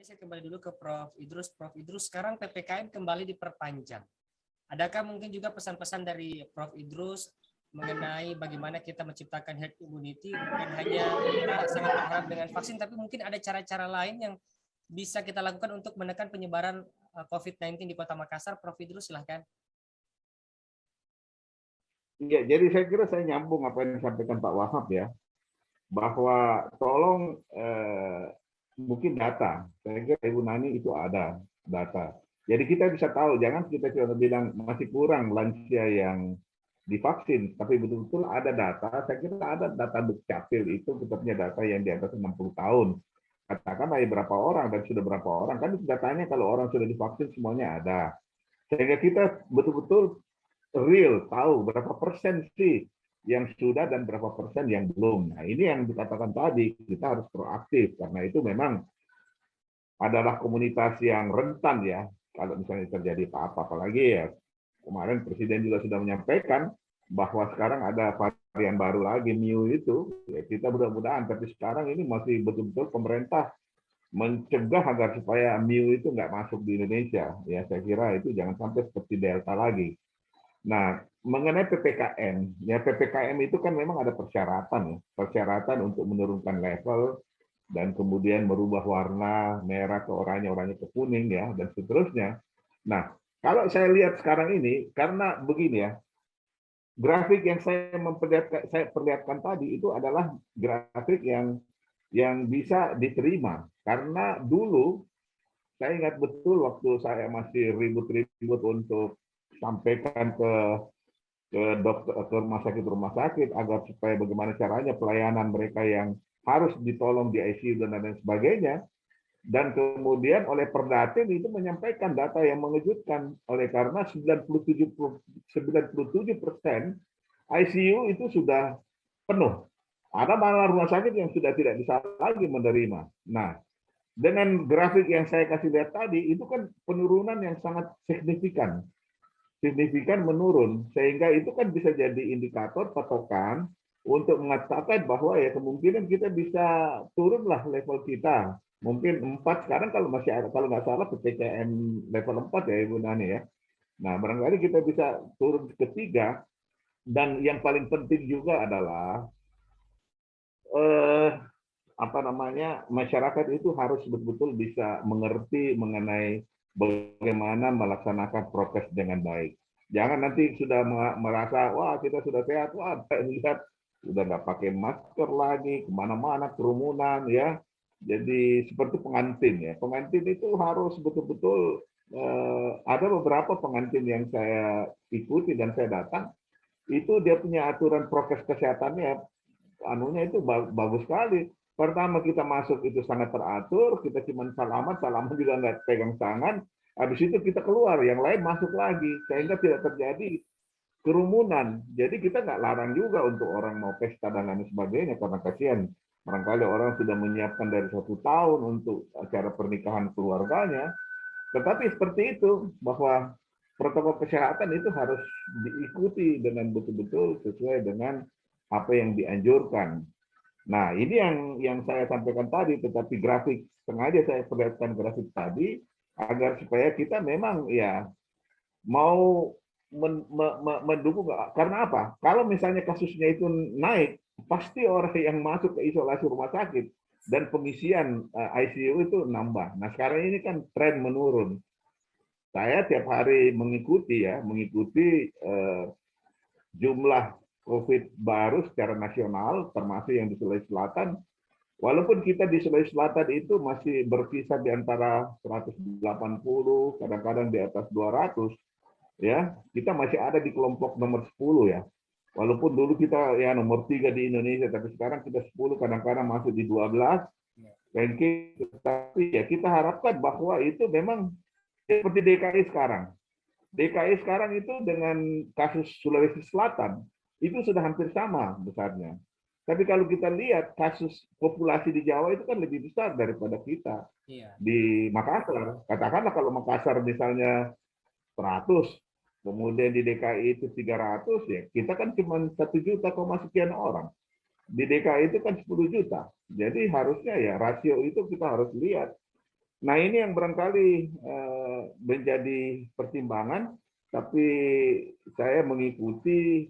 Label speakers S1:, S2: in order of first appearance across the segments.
S1: saya kembali dulu ke Prof. Idrus. Prof. Idrus, sekarang PPKM kembali diperpanjang. Adakah mungkin juga pesan-pesan dari Prof. Idrus mengenai bagaimana kita menciptakan herd immunity? Bukan hanya kita sangat berharap dengan vaksin, tapi mungkin ada cara-cara lain yang bisa kita lakukan untuk menekan penyebaran COVID-19 di Kota Makassar. Prof. Idrus, silahkan.
S2: Ya, jadi saya kira saya nyambung apa yang disampaikan Pak Wahab ya, bahwa tolong mungkin data. Saya kira Ibu Nani itu ada data. Jadi kita bisa tahu, jangan kita cuma bilang masih kurang lansia yang divaksin, tapi betul-betul ada data. Saya kira ada data Dukcapil itu, kita punya data yang di atas 60 tahun. Katakanlah berapa orang dan sudah berapa orang, kan itu datanya kalau orang sudah divaksin semuanya ada. Sehingga kita betul-betul real tahu berapa persen sih yang sudah dan berapa persen yang belum. Nah, ini yang dikatakan tadi, kita harus proaktif karena itu memang adalah komunitas yang rentan ya kalau misalnya terjadi apa-apa. Apalagi ya kemarin Presiden juga sudah menyampaikan bahwa sekarang ada varian baru lagi Mu itu. Ya, kita mudah-mudahan, tapi sekarang ini masih betul-betul pemerintah mencegah agar supaya Mu itu nggak masuk di Indonesia. Ya, saya kira itu jangan sampai seperti Delta lagi. Nah, mengenai PPKM, ya PPKM itu kan memang ada persyaratan ya, persyaratan untuk menurunkan level dan kemudian merubah warna merah ke oranye, oranye ke kuning ya dan seterusnya. Nah, kalau saya lihat sekarang ini karena begini ya, grafik yang saya perlihatkan tadi itu adalah grafik yang bisa diterima karena dulu saya ingat betul waktu saya masih ribut-ribut untuk sampaikan ke dokter, ke rumah sakit agar supaya bagaimana caranya pelayanan mereka yang harus ditolong di ICU dan lain sebagainya. Dan kemudian oleh Perdatin itu menyampaikan data yang mengejutkan oleh karena 97% ICU itu sudah penuh. Ada malah rumah sakit yang sudah tidak bisa lagi menerima. Nah, dengan grafik yang saya kasih lihat tadi, itu kan penurunan yang sangat signifikan menurun, sehingga itu kan bisa jadi indikator patokan untuk mengatakan bahwa ya kemungkinan kita bisa turunlah level kita. Mungkin 4 sekarang kalau masih ada, kalau nggak salah PPKM level 4 ya Ibu Nani ya. Nah, barangkali kita bisa turun ke 3, dan yang paling penting juga adalah apa namanya, masyarakat itu harus betul-betul bisa mengerti mengenai bagaimana melaksanakan prokes dengan baik. Jangan nanti sudah merasa, wah kita sudah sehat, wah lihat sudah nggak pakai masker lagi, kemana-mana kerumunan ya. Jadi seperti pengantin ya, pengantin itu harus betul-betul ada beberapa pengantin yang saya ikuti dan saya datang, itu dia punya aturan prokes kesehatannya, anunya itu bagus sekali. Pertama kita masuk itu sangat teratur, kita cuma salaman juga nggak pegang tangan, habis itu kita keluar, yang lain masuk lagi, sehingga tidak terjadi kerumunan. Jadi kita nggak larang juga untuk orang mau pesta dan lain sebagainya, karena kasihan. Barangkali orang sudah menyiapkan dari 1 tahun untuk acara pernikahan keluarganya, tetapi seperti itu, bahwa protokol kesehatan itu harus diikuti dengan betul-betul sesuai dengan apa yang dianjurkan. Nah, ini yang saya sampaikan tadi, tetapi grafik sengaja saya perlihatkan grafik tadi agar supaya kita memang ya mau mendukung. Karena apa? Kalau misalnya kasusnya itu naik, pasti orang yang masuk ke isolasi rumah sakit dan pengisian ICU itu nambah. Nah, sekarang ini kan tren menurun. Saya tiap hari mengikuti jumlah COVID baru secara nasional, termasuk yang di Sulawesi Selatan. Walaupun kita di Sulawesi Selatan itu masih berkisar di antara 180, kadang-kadang di atas 200, ya, kita masih ada di kelompok nomor 10 ya. Walaupun dulu kita ya nomor 3 di Indonesia, tapi sekarang kita 10, kadang-kadang masuk di 12 ranking. Tapi ya kita harapkan bahwa itu memang seperti DKI sekarang. DKI sekarang itu dengan kasus Sulawesi Selatan itu sudah hampir sama besarnya. Tapi kalau kita lihat kasus populasi di Jawa itu kan lebih besar daripada kita. Di Makassar. Katakanlah kalau Makassar misalnya 100, kemudian di DKI itu 300, ya kita kan cuma 1 juta sekian orang. Di DKI itu kan 10 juta. Jadi harusnya ya rasio itu kita harus lihat Nah, ini yang barangkali menjadi pertimbangan, tapi saya mengikuti,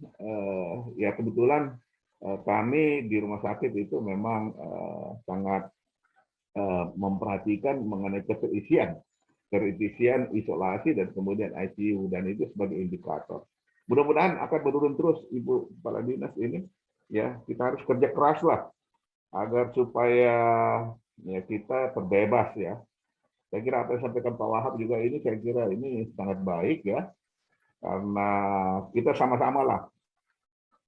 S2: ya kebetulan kami di rumah sakit itu memang sangat memperhatikan mengenai keterisian isolasi dan kemudian ICU, dan itu sebagai indikator. Mudah-mudahan akan menurun terus, Ibu Kepala Dinas ini. Ya, kita harus kerja keras lah agar supaya ya kita terbebas ya. Saya kira apa yang disampaikan Pak Wahab juga ini, saya kira ini sangat baik ya, karena kita sama-sama lah,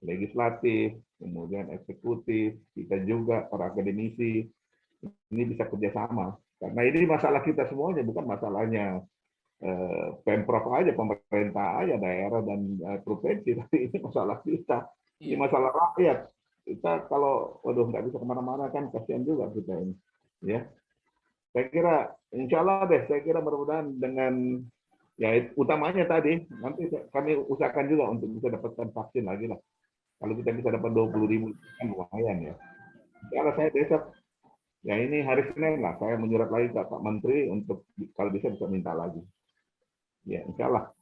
S2: legislatif, kemudian eksekutif, kita juga para akademisi, ini bisa kerjasama. Karena ini masalah kita semuanya, bukan masalahnya Pemprov aja, pemerintah aja, daerah dan provinsi, tapi ini masalah kita, ini masalah rakyat. Kita kalau waduh nggak bisa kemana-mana kan kasihan juga kita ini. Ya, saya kira insya Allah deh, saya kira mudah-mudahan dengan ya utamanya tadi nanti kami usahakan juga untuk bisa dapatkan vaksin lagi lah. Kalau kita bisa dapat 20.000 kan lumayan ya. Kalau saya besok ya ini hari Senin lah, saya menyurat lagi ke Pak Menteri untuk kalau bisa minta lagi. Ya, insya Allah.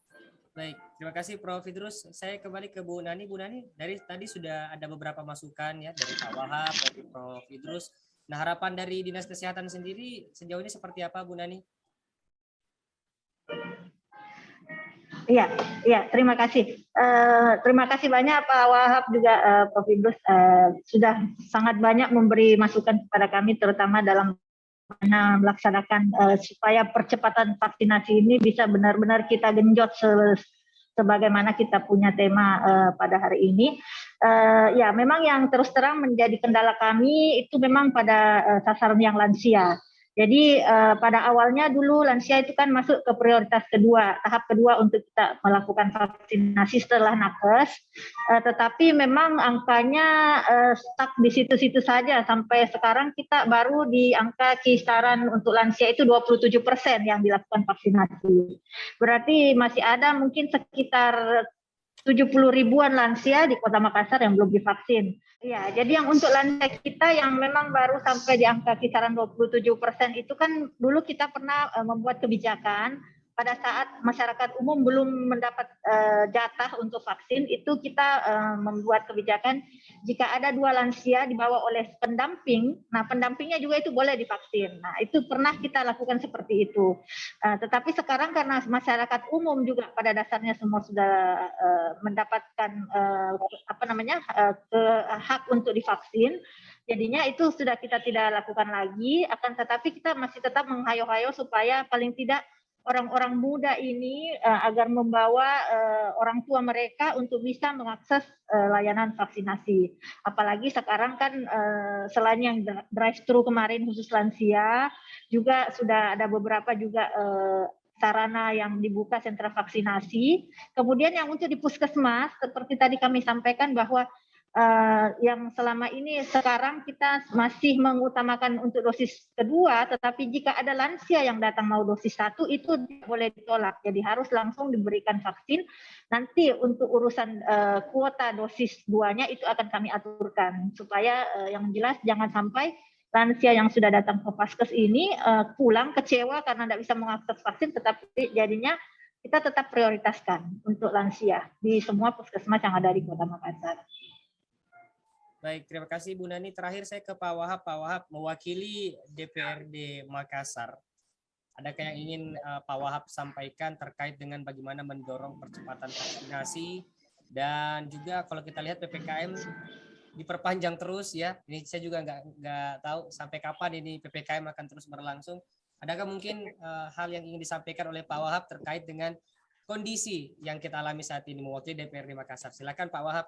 S1: Baik, terima kasih Prof. Idrus. Saya kembali ke Bu Nani. Bu Nani, dari tadi sudah ada beberapa masukan ya dari Pak Wahab, dari Prof. Idrus. Nah, harapan dari Dinas Kesehatan sendiri sejauh ini seperti apa, Bu Nani?
S3: Iya, terima kasih. Terima kasih banyak Pak Wahab juga Prof. Idrus sudah sangat banyak memberi masukan kepada kami, terutama dalam melaksanakan supaya percepatan vaksinasi ini bisa benar-benar kita genjot sebagaimana kita punya tema pada hari ini. Ya, memang yang terus terang menjadi kendala kami itu memang pada sasaran yang lansia. Jadi pada awalnya dulu lansia itu kan masuk ke prioritas kedua, tahap kedua untuk kita melakukan vaksinasi setelah nakes, tetapi memang angkanya stuck di situ-situ saja sampai sekarang kita baru di angka kisaran untuk lansia itu 27% yang dilakukan vaksinasi. Berarti masih ada mungkin sekitar 70 ribuan lansia di Kota Makassar yang belum divaksin. Ya, jadi yang untuk lansia kita yang memang baru sampai di angka kisaran 27% itu kan dulu kita pernah membuat kebijakan pada saat masyarakat umum belum mendapat jatah untuk vaksin, itu kita membuat kebijakan jika ada 2 lansia dibawa oleh pendamping, nah pendampingnya juga itu boleh divaksin. Nah, itu pernah kita lakukan seperti itu. Tetapi sekarang karena masyarakat umum juga pada dasarnya semua sudah mendapatkan hak untuk divaksin, jadinya itu sudah kita tidak lakukan lagi, akan tetapi kita masih tetap menghayo-hayo supaya paling tidak orang-orang muda ini agar membawa orang tua mereka untuk bisa mengakses layanan vaksinasi. Apalagi sekarang kan selain yang drive-thru kemarin khusus lansia, juga sudah ada beberapa juga sarana yang dibuka sentra vaksinasi. Kemudian yang untuk di puskesmas, seperti tadi kami sampaikan bahwa yang selama ini sekarang kita masih mengutamakan untuk dosis kedua, tetapi jika ada lansia yang datang mau dosis 1 itu boleh ditolak, jadi harus langsung diberikan vaksin. Nanti untuk urusan kuota dosis 2-nya itu akan kami aturkan supaya yang jelas jangan sampai lansia yang sudah datang ke Vaskes ini pulang kecewa karena tidak bisa mengakses vaksin, tetapi jadinya kita tetap prioritaskan untuk lansia di semua puskesmas yang ada di Kota Makassar.
S1: Baik, terima kasih Bu Nani. Terakhir saya ke Pak Wahab. Pak Wahab mewakili DPRD Makassar. Adakah yang ingin Pak Wahab sampaikan terkait dengan bagaimana mendorong percepatan vaksinasi, dan juga kalau kita lihat PPKM diperpanjang terus ya. Ini saya juga nggak tahu sampai kapan ini PPKM akan terus berlangsung. Adakah mungkin hal yang ingin disampaikan oleh Pak Wahab terkait dengan kondisi yang kita alami saat ini mewakili DPRD Makassar? Silakan Pak Wahab.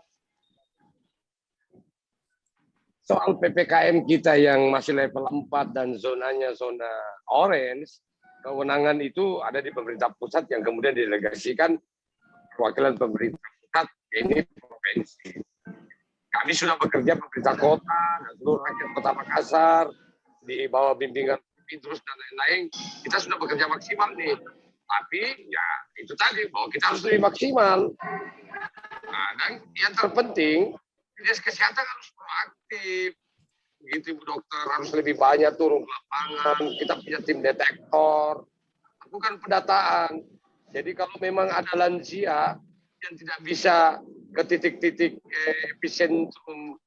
S4: Soal PPKM kita yang masih level 4 dan zonanya zona orange, kewenangan itu ada di pemerintah pusat yang kemudian didelegasikan perwakilan pemerintah pusat, ini provinsi. Kami sudah bekerja pemerintah kota dan seluruh rakyat Kota Makassar di bawah bimbingan Idrus dan lain-lain, kita sudah bekerja maksimal nih. Tapi ya itu tadi bahwa kita harus lebih maksimal. Nah, dan yang terpenting Dinas Kesehatan harus proaktif. begitu Ibu Dokter, harus lebih banyak turun ke lapangan, kita punya tim detektor, lakukan pendataan. Jadi kalau memang ada lansia yang tidak bisa ke titik-titik epicentrum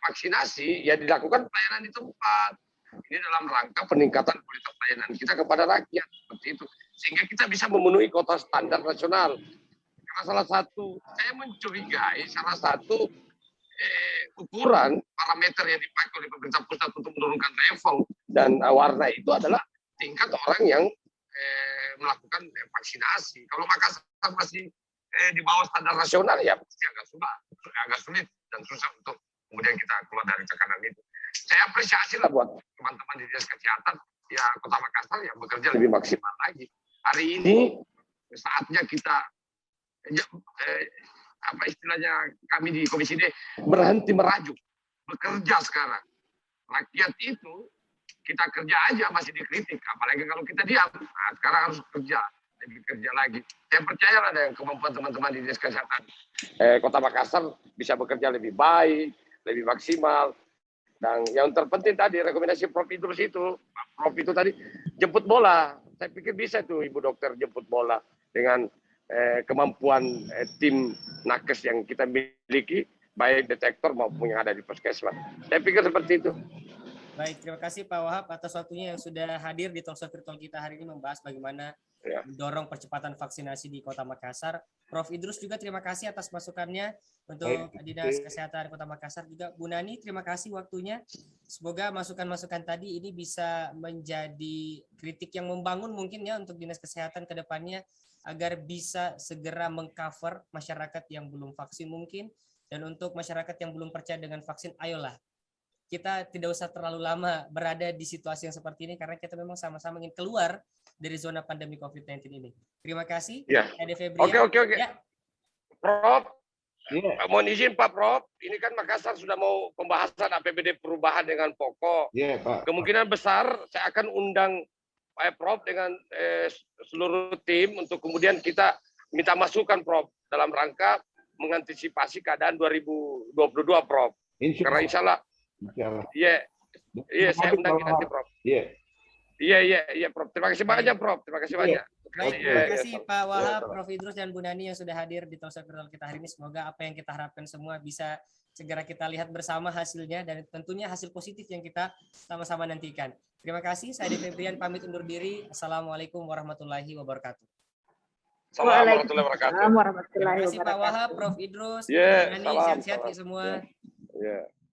S4: vaksinasi, ya dilakukan pelayanan di tempat. Ini dalam rangka peningkatan kualitas pelayanan kita kepada rakyat, seperti itu. Sehingga kita bisa memenuhi kota standar nasional. Karena salah satu, saya mencurigai salah satu ukuran parameter yang dipakai oleh pemerintah pusat untuk menurunkan level dan warna itu adalah tingkat orang yang melakukan vaksinasi. Kalau Makassar masih di bawah standar nasional, ya pasti agak sulit dan susah untuk kemudian kita keluar dari tekanan itu. Saya apresiasi lah buat teman-teman di dinas kesehatan, ya Kota Makassar yang bekerja lebih maksimal lagi. Hari ini saatnya kita apa istilahnya kami di Komisi D berhenti merajuk, bekerja sekarang. Rakyat itu kita kerja aja masih dikritik, apalagi kalau kita diam. Nah, sekarang harus kerja, lebih kerja lagi. Saya percaya ada yang kemampuan teman-teman di dinas kesehatan Kota Makassar bisa bekerja lebih baik, lebih maksimal. Dan yang terpenting tadi rekomendasi Prof Idrus itu, Prof itu tadi jemput bola. Saya pikir bisa tuh Ibu Dokter jemput bola dengan kemampuan tim nakes yang kita miliki, baik detektor maupun yang ada di puskesmas. Saya pikir seperti itu.
S1: Baik, terima kasih Pak Wahab atas waktunya yang sudah hadir di talkshow virtual kita hari ini membahas bagaimana mendorong percepatan vaksinasi di Kota Makassar. Prof Idrus juga terima kasih atas masukannya untuk Dinas Kesehatan Kota Makassar juga. Bu Nani, terima kasih waktunya. Semoga masukan-masukan tadi ini bisa menjadi kritik yang membangun mungkin ya untuk Dinas Kesehatan ke depannya agar bisa segera mengcover masyarakat yang belum vaksin mungkin, dan untuk masyarakat yang belum percaya dengan vaksin, ayolah kita tidak usah terlalu lama berada di situasi yang seperti ini karena kita memang sama-sama ingin keluar dari zona pandemi COVID-19 ini. Terima kasih.
S4: Ya. Oke. Ya. Prof, mohon izin Pak Prof, ini kan Makassar sudah mau pembahasan APBD perubahan dengan pokok.
S2: Iya, Pak.
S4: Kemungkinan besar saya akan undang Pak Prof dengan seluruh tim untuk kemudian kita minta masukan Prof dalam rangka mengantisipasi keadaan 2022 Prof. Karena insya Allah. Iya, saya undang nanti Prof. Iya, Prof. Terima kasih banyak, Prof. Terima kasih banyak.
S1: Baik, terima kasih Pak Wahab, Prof Idrus dan Bu Nani yang sudah hadir di talkshow virtual kita hari ini. Semoga apa yang kita harapkan semua bisa segera kita lihat bersama hasilnya dan tentunya hasil positif yang kita sama-sama nantikan. Terima kasih. Saya Adi Febrian pamit undur diri. Assalamualaikum warahmatullahi wabarakatuh.
S4: Assalamualaikum warahmatullahi wabarakatuh.
S1: Terima kasih Pak Wahab, Prof Idrus, Bu Nani, sehat-sehat semua.